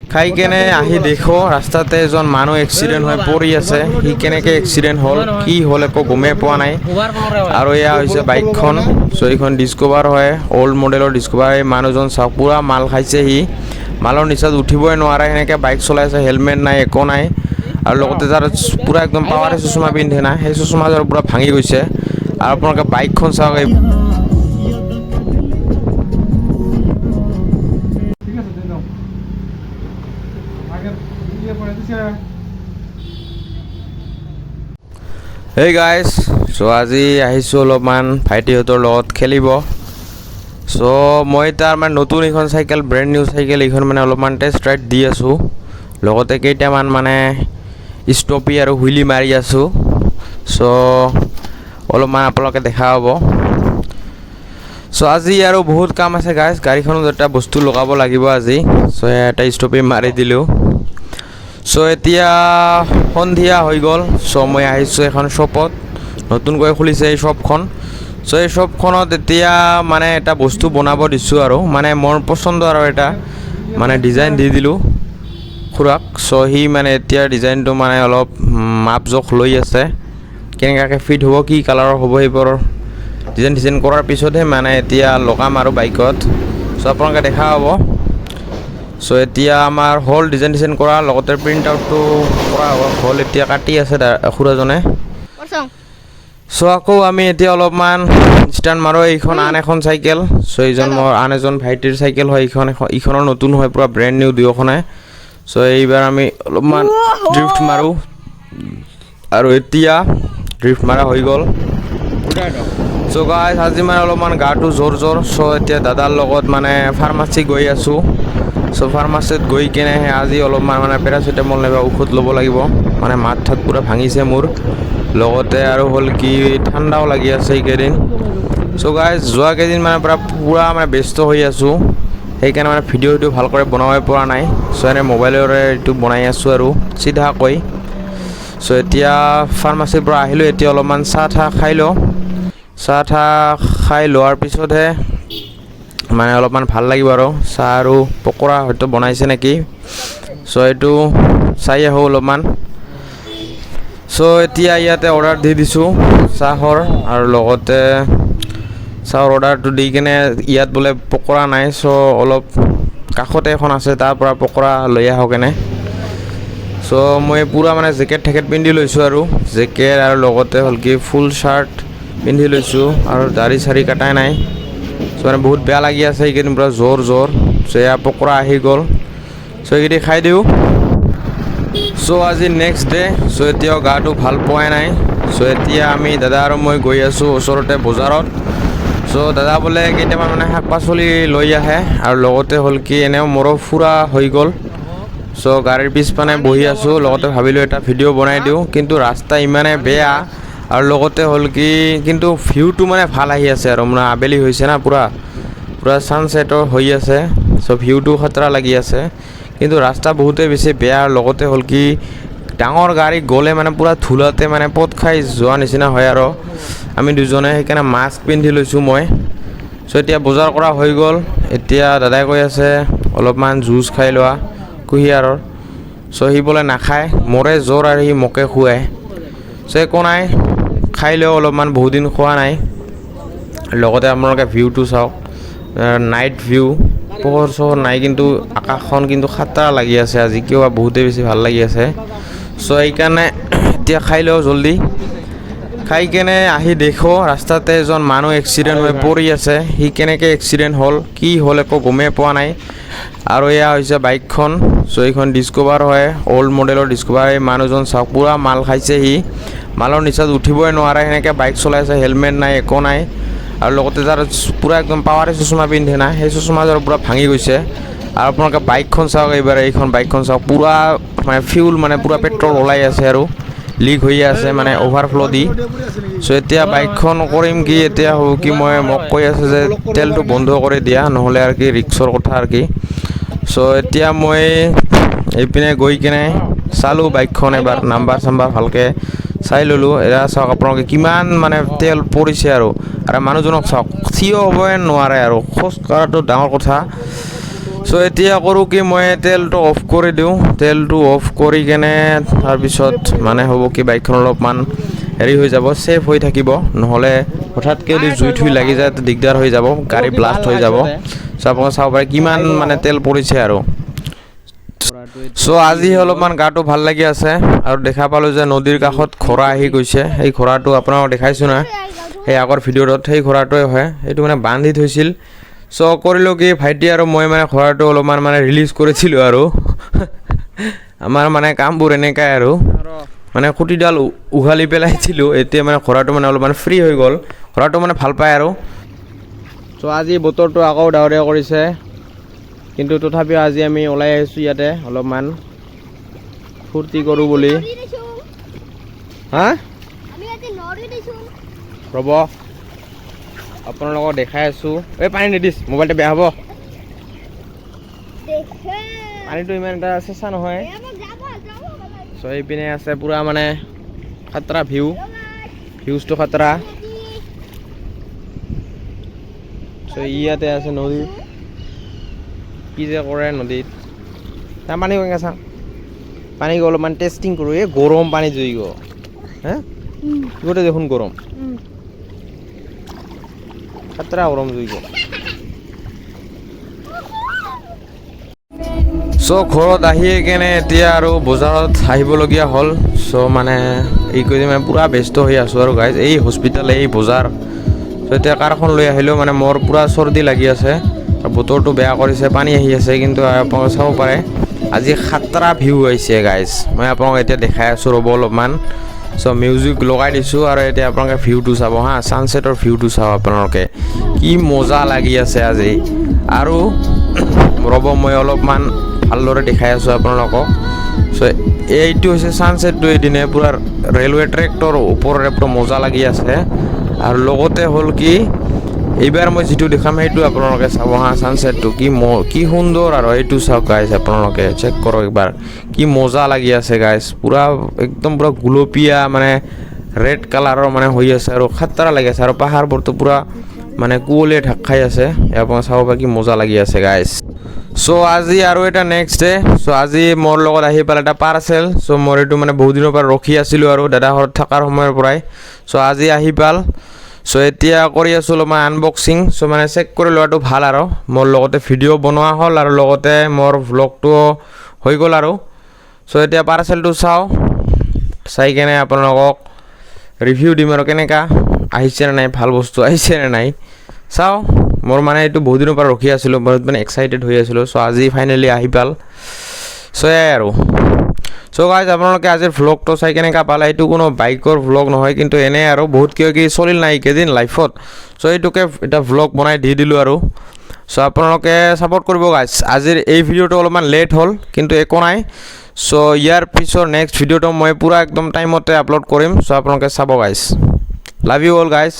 খাই কেনে আহি দেখো ৰাস্তাতে এজন মানুহ এক্সিডেণ্ট হৈ পৰি আছে। সি কেনেকৈ এক্সিডেণ্ট হ'ল, কি হ'ল একো গমেই পোৱা নাই। আৰু এয়া হৈছে বাইকখন। চ' এইখন ডিস্কভাৰ হয়, অল্ড মডেলৰ ডিস্কভাৰ। এই মানুহজন চাওক, পূৰা মাল খাইছে সি। মালৰ নিচাত উঠিবই নোৱাৰে, সেনেকৈ বাইক চলাইছে, হেলমেট নাই, একো নাই। আৰু লগতে তাৰ পূৰা একদম পাৱাৰে চশমা পিন্ধে না, সেই চশমাযোৰ পূৰা ভাঙি গৈছে। আৰু আপোনালোকে বাইকখন চাওক। হেই গাইজ, চ' আজি আহিছোঁ অলপমান ভাইটিহঁতৰ লগত খেলিব। চ' মই তাৰ মানে নতুন এইখন চাইকেল, ব্ৰেণ্ড নিউ চাইকেল, এইখন মানে অলপমান টেষ্ট ৰাইড দি আছোঁ। লগতে কেইটামান মানে ষ্টপি আৰু হুইলি মাৰি আছোঁ। চ' অলপমান আপোনালোকে দেখা হ'ব। চ' আজি আৰু বহুত কাম আছে গাইজ, গাড়ীখনত এটা বস্তু লগাব লাগিব আজি। চ' এটা ষ্টপি মাৰি দিলোঁ। চ' এতিয়া সন্ধিয়া হৈ গ'ল। চ' মই আহিছোঁ এখন শ্বপত, নতুনকৈ খুলিছে এই শ্বপখন। চ' এই শ্বপখনত এতিয়া মানে এটা বস্তু বনাব দিছোঁ আৰু মানে মোৰ পচন্দ আৰু এটা মানে ডিজাইন দি দিলোঁ খুৰাক। চ' সি মানে এতিয়া ডিজাইনটো মানে অলপ মাপ জোখ লৈ আছে, কেনেকুৱাকৈ ফিট হ'ব, কি কালাৰৰ হ'ব, সেইবোৰ ডিজাইন কৰাৰ পিছতহে মানে এতিয়া লগাম আৰু বাইকত। চ' আপোনালোকে দেখা হ'ব। চ' এতিয়া আমাৰ হ'ল ডিজাইন কৰা, লগতে প্ৰিণ্ট আউটটো কৰা হ'ল, এতিয়া কাটি আছে খুৰাজনে। চ' আকৌ আমি এতিয়া অলপমান ষ্টাৰ্ট মাৰোঁ। এইখন আন এখন চাইকেল। চ' এইজন মোৰ আন এজন ভাইটিৰ চাইকেল হয়। এইখনৰ নতুন হয়, পূৰা ব্ৰেণ্ড নিউ দুয়োখনে। চ' এইবাৰ আমি অলপমান ড্ৰিফ্ট মাৰোঁ। আৰু এতিয়া ড্ৰিফ্ট মাৰা হৈ গ'ল। চ' গাইজ আজি মানে অলপমান গাটো জ্বৰ। চ' এতিয়া দাদাৰ লগত মানে ফাৰ্মাচী গৈ আছোঁ। চ' ফাৰ্মাচীত গৈ কেনেহে আজি অলপমান মানে পেৰাচিটামল নাইবা ঔষধ ল'ব লাগিব। মানে মাত ঠাত পূৰা ভাঙিছে মোৰ। লগতে আৰু হ'ল কি ঠাণ্ডাও লাগি আছে এইকেইদিন। চ' গাইজ যোৱা কেইদিন মানে পূৰা মানে ব্যস্ত হৈ আছোঁ, সেইকাৰণে মানে ভিডিঅ'টো ভালকৈ বনাবই পৰা নাই। চ' এনে মোবাইলৰে এইটো বনাই আছোঁ আৰু চিধাকৈ। চ' এতিয়া ফাৰ্মাচীৰ পৰা আহিলোঁ, এতিয়া অলপমান চাহ তাহ খাই লওঁ। চাহ তাহ খাই লোৱাৰ পিছতহে মানে অলপমান ভাল লাগিব আৰু। চাহ আৰু পকৰা হয়তো বনাইছে নেকি। চ' এইটো চাই আহোঁ অলপমান। চ' এতিয়া ইয়াতে অৰ্ডাৰ দি দিছোঁ চাহৰ, আৰু লগতে চাহৰ অৰ্ডাৰটো দি কিনে ইয়াত বোলে পকৰা নাই। চ' অলপ কাষতে এখন আছে, তাৰ পৰা পকৰা লৈ আহক এনে। চ' মই পূৰা মানে জেকেট ঠেকেট পিন্ধি লৈছোঁ, আৰু জেকেট আৰু লগতে হ'ল কি ফুল চাৰ্ট পিন্ধি লৈছোঁ, আৰু দাড়ি চাড়ি কটাই নাই। চ' মানে বহুত বেয়া লাগি আছে এইকেইদিন, পূৰা জ্বৰ। চ' এয়া পকৰা আহি গ'ল। চ' এইকেইটি খাই দিওঁ। চ' আজি নেক্সট ডে'। চ' এতিয়াও গাটো ভাল পোৱাই নাই। চ' এতিয়া আমি দাদা আৰু মই গৈ আছোঁ ওচৰতে বজাৰত। চ' দাদা বোলে কেইটামান মানে শাক পাচলি লৈ আহে, আৰু লগতে হ'ল কি এনেও মোৰো ফুৰা হৈ গ'ল। চ' গাড়ীৰ পিছপানে বহি আছোঁ, লগতে ভাবিলোঁ এটা ভিডিঅ' বনাই দিওঁ। কিন্তু ৰাস্তা ইমানে বেয়া, আৰু লগতে হ'ল কি কিন্তু ভিউটো মানে ভাল আহি আছে, আৰু মানে আবেলি হৈছে না, পূৰা ছানছেটৰ হৈ আছে। চ' ভিউটো খাতৰা লাগি আছে, কিন্তু ৰাস্তা বহুতেই বেছি বেয়া। আৰু লগতে হ'ল কি ডাঙৰ গাড়ী গ'লে মানে পূৰা ধূলাতে মানে পট খাই যোৱা নিচিনা হয় আৰু আমি দুজনে, সেইকাৰণে মাস্ক পিন্ধি লৈছোঁ মই। চ' এতিয়া বজাৰ কৰা হৈ গ'ল। এতিয়া দাদাই কৈ আছে অলপমান জুচ খাই লোৱা কুঁহিয়াৰৰ। চ' সি বোলে নাখায়, মোৰে জ্বৰ আৰু সি মোকে খুৱায়। চ' একো নাই, খাই লওঁ অলপমান, বহুত দিন খোৱা নাই। লগতে আপোনালোকে ভিউটো চাওক, নাইট ভিউ, পোহৰ চোহৰ নাই, কিন্তু আকাশখন কিন্তু খাতৰা লাগি আছে আজি, কিয় বহুতেই বেছি ভাল লাগি আছে। চ' সেইকাৰণে এতিয়া খাই লওঁ জল্দি। খাই কেনে আহি দেখো ৰাস্তাতে এজন মানুহ এক্সিডেণ্ট হৈ পৰি আছে। সি কেনেকৈ এক্সিডেণ্ট হ'ল, কি হ'ল একো গমেই পোৱা নাই। আৰু এয়া হৈছে বাইকখন। চ' এইখন ডিস্কভাৰ হয়, অল্ড মডেলৰ ডিস্কভাৰ। এই মানুহজন চাওক, পূৰা মাল খাইছে সি। মালৰ নিচাত উঠিবই নোৱাৰে, সেনেকৈ বাইক চলাইছে, হেলমেট নাই, একো নাই। আৰু লগতে তাৰ পূৰা একদম পাৱাৰে চশমা পিন্ধে না, সেই চশমাযোৰ পূৰা ভাঙি গৈছে। আৰু আপোনালোকে বাইকখন চাওক, এইবাৰ এইখন বাইকখন চাওক, পূৰা মানে ফিউল মানে পূৰা পেট্ৰল ওলাই আছে, আৰু লিক হৈ আছে মানে অ'ভাৰফ্ল' দি। চ' এতিয়া বাইকখন কৰিম কি, এতিয়া হ'ব কি মোক কৈ আছে যে তেলটো বন্ধ কৰি দিয়া, নহ'লে আৰু কি ৰিক্সৰ কথা আৰু কি। চ' এতিয়া মই এইপিনে গৈ কিনে চালোঁ বাইকখন, এবাৰ নাম্বাৰ চাম্বাৰ ভালকৈ চাই ল'লোঁ। এয়া চাওক আপোনালোকে কিমান মানে তেল পৰিছে, আৰু মানুহজনক চাওক, থিয় হ'বই নোৱাৰে, আৰু খোজ কঢ়াটো ডাঙৰ কথা। চ' এতিয়া কৰোঁ কি মই তেলটো অফ কৰি দিওঁ তেলটো অফ কৰি কেনে তাৰপিছত মানে হ'ব কি বাইকখন অলপমান হেৰি হৈ যাব ছেফ হৈ থাকিব নহ'লে হঠাৎকৈ যদি জুই থুই লাগি যায় দিগদাৰ হৈ যাব গাড়ী ব্লাষ্ট হৈ যাব চ' আপোনালোকে চাব পাৰে কিমান মানে তেল পৰিছে আৰু চ' আজি অলপমান গাটো ভাল লাগি আছে আৰু দেখা পালোঁ যে নদীৰ কাষত খৰা আহি গৈছে সেই খৰাটো আপোনালোকক দেখাইছোঁ না সেই আগৰ ভিডিঅ'টোত সেই খৰাটোৱে হয় এইটো মানে বান্ধি থৈছিল চ' কৰিলোঁ কি ভাইটি আৰু মই মানে খৰাটো অলপমান মানে ৰিলিজ কৰিছিলোঁ আৰু আমাৰ মানে কামবোৰ এনেকুৱাই আৰু মানে খুঁটিডাল উঘালি পেলাইছিলোঁ এতিয়া মানে খৰাটো মানে অলপমান ফ্ৰী হৈ গ'ল খৰাটো মানে ভাল পায় আৰু চ' আজি বতৰটো আকৌ ডাৱৰীয়া কৰিছে কিন্তু তথাপিও আজি আমি ওলাই আহিছোঁ ইয়াতে অলপমান ফূৰ্তি কৰোঁ বুলি হা ৰ'ব আপোনালোকক দেখাই আছোঁ এই পানী নিদিছ মোবাইলটো বেয়া হ'ব পানীটো ইমান এটা চেঁচা নহয় চ' এইপিনে আছে পূৰা মানে খাতৰা ভিউজটো খাতৰা চ' ইয়াতে আছে নদী কি যে কৰে নদীত তাৰ পানী কেনেকৈ চাওঁ পানী অলপমান টেষ্টিং কৰোঁ এই গৰম পানী জুই গ হে গোটেই দেখোন গৰম খাতৰা গৰম জুই গ চ' ঘৰত আহিয়ে কেনে এতিয়া আৰু বজাৰত আহিবলগীয়া হ'ল চ' মানে এই কৰি মানে পূৰা ব্যস্ত হৈ আছোঁ আৰু গাইজ এই হস্পিটেল এই বজাৰ চ' এতিয়া কাৰখন লৈ আহিলেও মানে মোৰ পূৰা চৰ্দি লাগি আছে বতৰটো বেয়া কৰিছে পানী আহি আছে কিন্তু আপোনালোকে চাব পাৰে আজি খাতৰা ভিউ আহিছে গাইজ মই আপোনালোকক এতিয়া দেখাই আছোঁ ৰ'ব অলপমান চ' মিউজিক লগাই দিছোঁ আৰু এতিয়া আপোনালোকে ভিউটো চাব হা ছানছেটৰ ভিউটো চাব আপোনালোকে কি মজা লাগি আছে আজি আৰু ৰ'ব মই অলপমান ভালদৰে দেখাই আছোঁ আপোনালোকক চ' এইটো হৈছে ছানছেটটো এইদিনে পূৰা ৰেলৱে ট্ৰেকটোৰ ওপৰৰে পূৰা মজা লাগি আছে আৰু লগতে হ'ল কি এইবাৰ মই যিটো দেখাম সেইটো আপোনালোকে চাব হা ছানছেটটো কি সুন্দৰ আৰু এইটো চাওক গাইজ আপোনালোকে চেক কৰক একবাৰ কি মজা লাগি আছে গাইজ পূৰা একদম পূৰা গুলপীয়া মানে ৰেড কালাৰৰ মানে হৈ আছে আৰু খাতৰা লাগি আছে আৰু পাহাৰবোৰতো পূৰা মানে কুঁৱলীয়ে ঢাক খাই আছে আপোনালোকে চাব পাৰে কি মজা লাগি আছে গাইজ চ' আজি আৰু এটা নেক্সট ডে চ' আজি মোৰ লগত আহি পালে এটা পাৰ্চেল চ' মই এইটো মানে বহুত দিনৰ পৰা ৰখি আছিলোঁ আৰু দাদাঘৰত থকাৰ সময়ৰ পৰাই চ' আজি আহি পাল চ' এতিয়া কৰি আছোঁ অলপমান আনবক্সিং চ' মানে চেক কৰি লোৱাটো ভাল আৰু মোৰ লগতে ভিডিঅ' বনোৱা হ'ল আৰু লগতে মোৰ ভ্লগটো হৈ গ'ল আৰু চ' এতিয়া পাৰ্চেলটো চাওঁ চাই কেনে আপোনালোকক ৰিভিউ দিম আৰু কেনেকুৱা আহিছে নে নাই ভাল বস্তু আহিছে নে নাই চাওঁ মোৰ মানে এইটো বহুত দিনৰ পৰা ৰখি আছিলোঁ বহুত মানে এক্সাইটেড হৈ আছিলোঁ চ' আজি ফাইনেলি আহি পাল চ' এয়াই আৰু চ' গাইজ আপোনালোকে আজিৰ ভ্লগটো চাই কেনেকুৱা পালে এইটো কোনো বাইকৰ ভ্লগ নহয় কিন্তু এনেই আৰু বহুত কিবা কিবি চলিল নাই কেইদিন লাইফত চ' এইটোকে এটা ভ্লগ বনাই দি দিলোঁ আৰু চ' আপোনালোকে ছাপোৰ্ট কৰিব গাইজ আজিৰ এই ভিডিঅ'টো অলপমান লেট হ'ল কিন্তু একো নাই চ' ইয়াৰ পিছৰ নেক্সট ভিডিঅ'টো মই পূৰা একদম টাইমতে আপলোড কৰিম চ' আপোনালোকে চাব guys love you all guys